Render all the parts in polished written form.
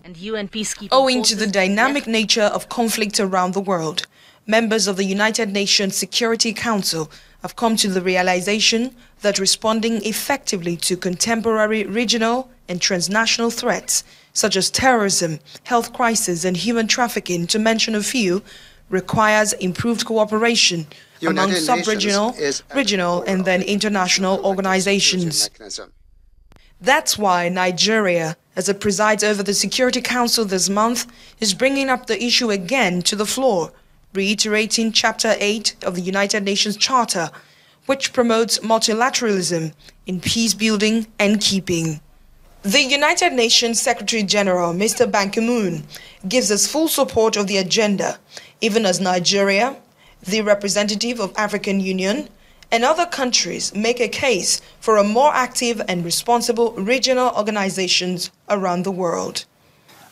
And UN peacekeeping Owing to the dynamic nature of conflict around the world, members of the United Nations Security Council have come to the realization that responding effectively to contemporary regional and transnational threats, such as terrorism, health crisis, and human trafficking, to mention a few, requires improved cooperation among sub-regional, regional, and then international organizations. That's why Nigeria, as it presides over the Security Council this month, is bringing up the issue again to the floor, reiterating Chapter 8 of the United Nations Charter, which promotes multilateralism in peace-building and keeping. The United Nations Secretary-General, Mr. Ban Ki-moon, gives us full support of the agenda, even as Nigeria, the representative of African Union, and other countries make a case for a more active and responsible regional organizations around the world.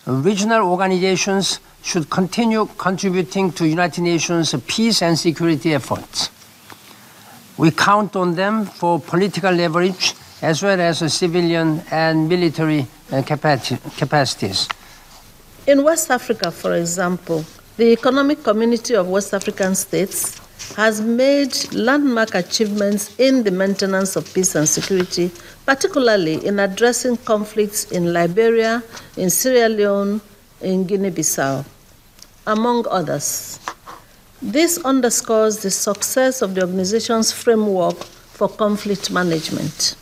Regional organizations should continue contributing to United Nations peace and security efforts. We count on them for political leverage as well as civilian and military capacities. In West Africa, for example, the Economic Community of West African States has made landmark achievements in the maintenance of peace and security, particularly in addressing conflicts in Liberia, in Sierra Leone, in Guinea-Bissau, among others. This underscores the success of the organization's framework for conflict management.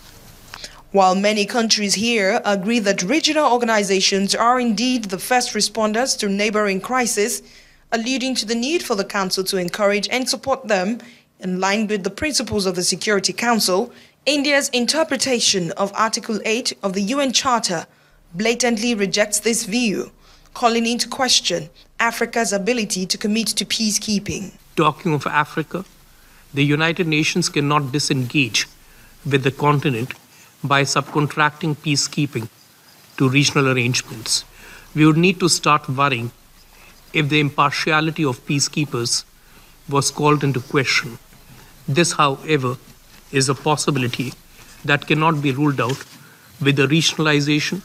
While many countries here agree that regional organizations are indeed the first responders to neighboring crises, alluding to the need for the Council to encourage and support them in line with the principles of the Security Council, India's interpretation of Article 8 of the UN Charter blatantly rejects this view, calling into question Africa's ability to commit to peacekeeping. Talking of Africa, the United Nations cannot disengage with the continent by subcontracting peacekeeping to regional arrangements. We would need to start worrying if the impartiality of peacekeepers was called into question. This, however, is a possibility that cannot be ruled out with the regionalization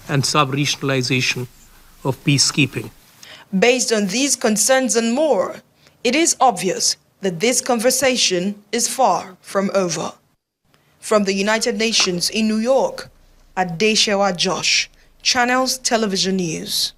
and sub-regionalization of peacekeeping. Based on these concerns and more, it is obvious that this conversation is far from over. From the United Nations in New York, Adeshewa Josh, Channels Television News.